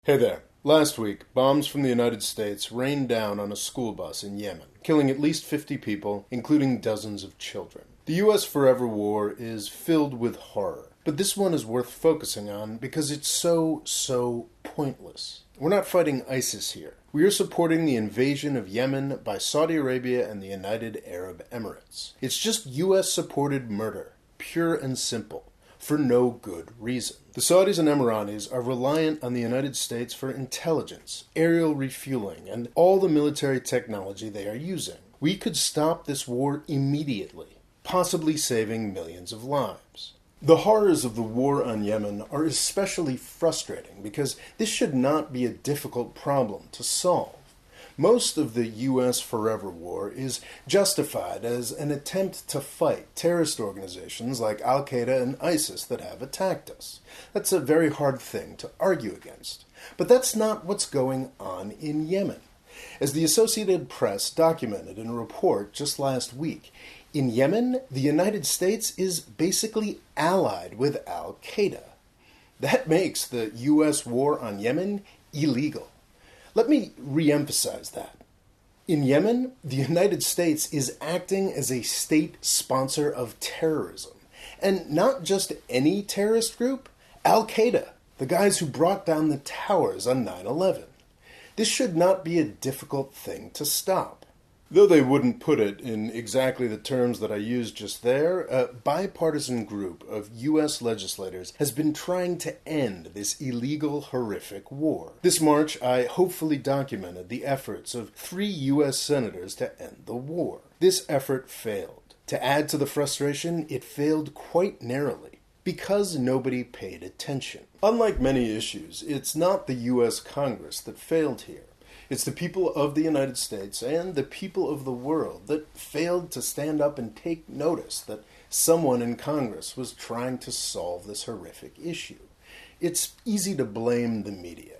Hey there. Last week, bombs from the United States rained down on a school bus in Yemen, killing at least 50 people, including dozens of children. The U.S. Forever War is filled with horror, but this one is worth focusing on because it's so pointless. We're not fighting ISIS here. We are supporting the invasion of Yemen by Saudi Arabia and the United Arab Emirates. It's just U.S.-supported murder, pure and simple, for no good reason. The Saudis and Emiratis are reliant on the United States for intelligence, aerial refueling, and all the military technology they are using. We could stop this war immediately, possibly saving millions of lives. The horrors of the war on Yemen are especially frustrating because this should not be a difficult problem to solve. Most of the U.S. Forever War is justified as an attempt to fight terrorist organizations like Al-Queda and ISIS that have attacked us. That's a very hard thing to argue against. But that's not what's going on in Yemen. As the Associated Press documented in a report just last week, in Yemen, the United States is basically allied with Al-Queda. That makes the U.S. war on Yemen illegal. Let me re-emphasize that. In Yemen, the United States is acting as a state sponsor of terrorism. And not just any terrorist group, Al-Qaeda, the guys who brought down the towers on 9/11. This should not be a difficult thing to stop. Though they wouldn't put it in exactly the terms that I used just there, a bipartisan group of U.S. legislators has been trying to end this illegal, horrific war. This March, I hopefully documented the efforts of 3 U.S. senators to end the war. This effort failed. To add to the frustration, it failed quite narrowly, because nobody paid attention. Unlike many issues, it's not the U.S. Congress that failed here. It's the people of the United States and the people of the world that failed to stand up and take notice that someone in Congress was trying to solve this horrific issue. It's easy to blame the media.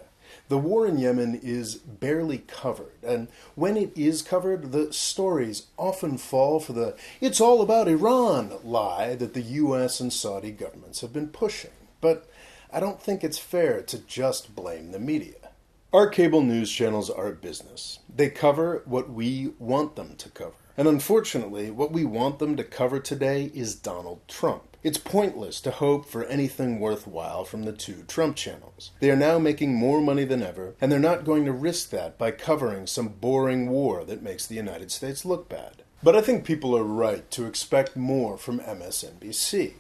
The war in Yemen is barely covered, and when it is covered, the stories often fall for the "it's all about Iran" lie that the U.S. and Saudi governments have been pushing. But I don't think it's fair to just blame the media. Our cable news channels are a business. They cover what we want them to cover. And unfortunately, what we want them to cover today is Donald Trump. It's pointless to hope for anything worthwhile from the 2 Trump channels. They are now making more money than ever, and they're not going to risk that by covering some boring war that makes the United States look bad. But I think people are right to expect more from MSNBC.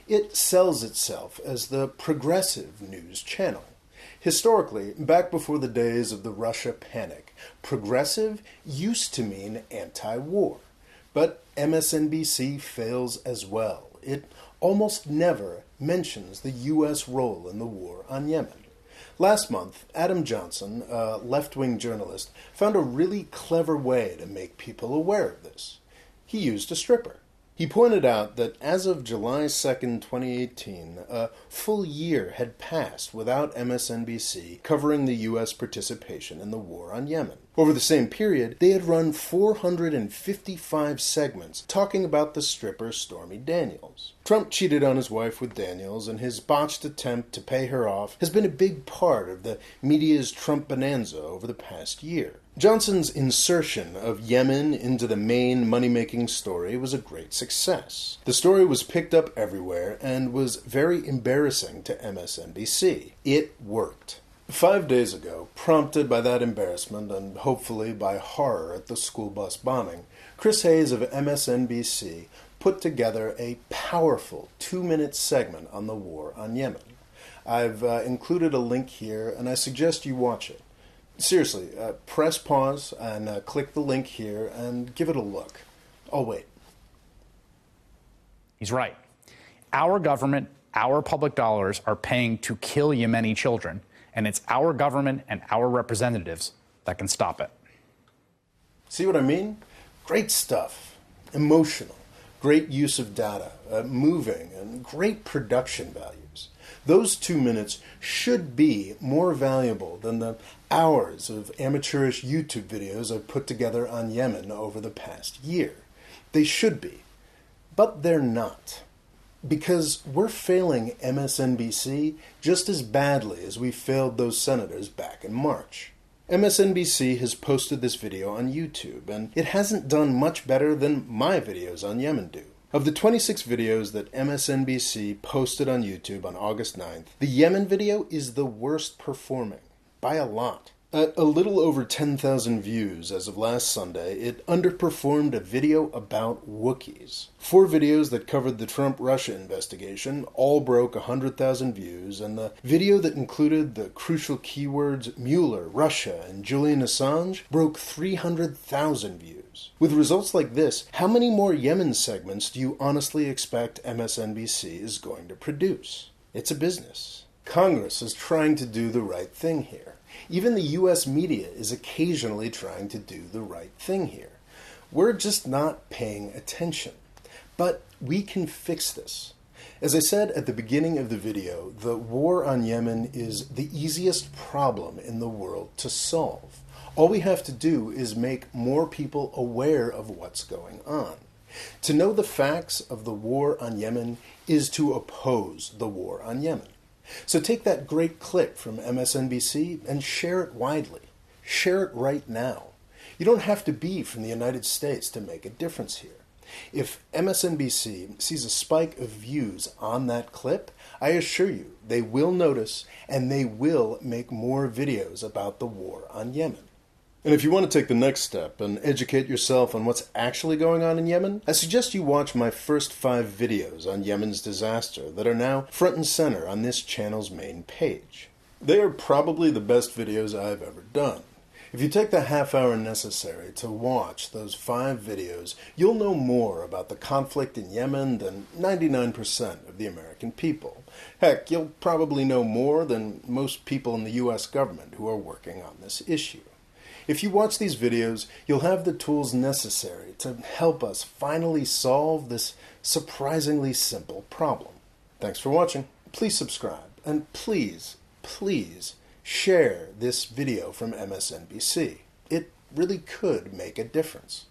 It sells itself as the progressive news channel. Historically, back before the days of the Russia panic, progressive used to mean anti-war. But MSNBC fails as well. It almost never mentions the U.S. role in the war on Yemen. Last month, Adam Johnson, a left-wing journalist, found a really clever way to make people aware of this. He used a stripper. He pointed out that as of July 2nd, 2018, a full year had passed without MSNBC covering the U.S. participation in the war on Yemen. Over the same period, they had run 455 segments talking about the stripper Stormy Daniels. Trump cheated on his wife with Daniels, and his botched attempt to pay her off has been a big part of the media's Trump bonanza over the past year. Johnson's insertion of Yemen into the main money-making story was a great success. The story was picked up everywhere and was very embarrassing to MSNBC. It worked. 5 days ago, prompted by that embarrassment and hopefully by horror at the school bus bombing, Chris Hayes of MSNBC put together a powerful 2-minute segment on the war on Yemen. I've included a link here, and I suggest you watch it. Seriously, press pause and click the link here and give it a look. I'll wait. He's right. Our government, our public dollars are paying to kill Yemeni children, and it's our government and our representatives that can stop it. See what I mean? Great stuff. Emotional. Great use of data. Moving and great production values. Those 2 minutes should be more valuable than the hours of amateurish YouTube videos I've put together on Yemen over the past year. They should be. But they're not. Because we're failing MSNBC just as badly as we failed those senators back in March. MSNBC has posted this video on YouTube, and it hasn't done much better than my videos on Yemen do. Of the 26 videos that MSNBC posted on YouTube on August 9th, the Yemen video is the worst performing, by a lot. At a little over 10,000 views as of last Sunday, it underperformed a video about Wookiees. 4 videos that covered the Trump-Russia investigation all broke 100,000 views, and the video that included the crucial keywords Mueller, Russia, and Julian Assange broke 300,000 views. With results like this, how many more Yemen segments do you honestly expect MSNBC is going to produce? It's a business. Congress is trying to do the right thing here. Even the U.S. media is occasionally trying to do the right thing here. We're just not paying attention. But we can fix this. As I said at the beginning of the video, the war on Yemen is the easiest problem in the world to solve. All we have to do is make more people aware of what's going on. To know the facts of the war on Yemen is to oppose the war on Yemen. So take that great clip from MSNBC and share it widely. Share it right now. You don't have to be from the United States to make a difference here. If MSNBC sees a spike of views on that clip, I assure you they will notice and they will make more videos about the war on Yemen. And if you want to take the next step and educate yourself on what's actually going on in Yemen, I suggest you watch my first 5 videos on Yemen's disaster that are now front and center on this channel's main page. They are probably the best videos I've ever done. If you take the half hour necessary to watch those 5 videos, you'll know more about the conflict in Yemen than 99% of the American people. Heck, you'll probably know more than most people in the U.S. government who are working on this issue. If you watch these videos, you'll have the tools necessary to help us finally solve this surprisingly simple problem. Thanks for watching. Please subscribe, and please share this video from MSNBC. It really could make a difference.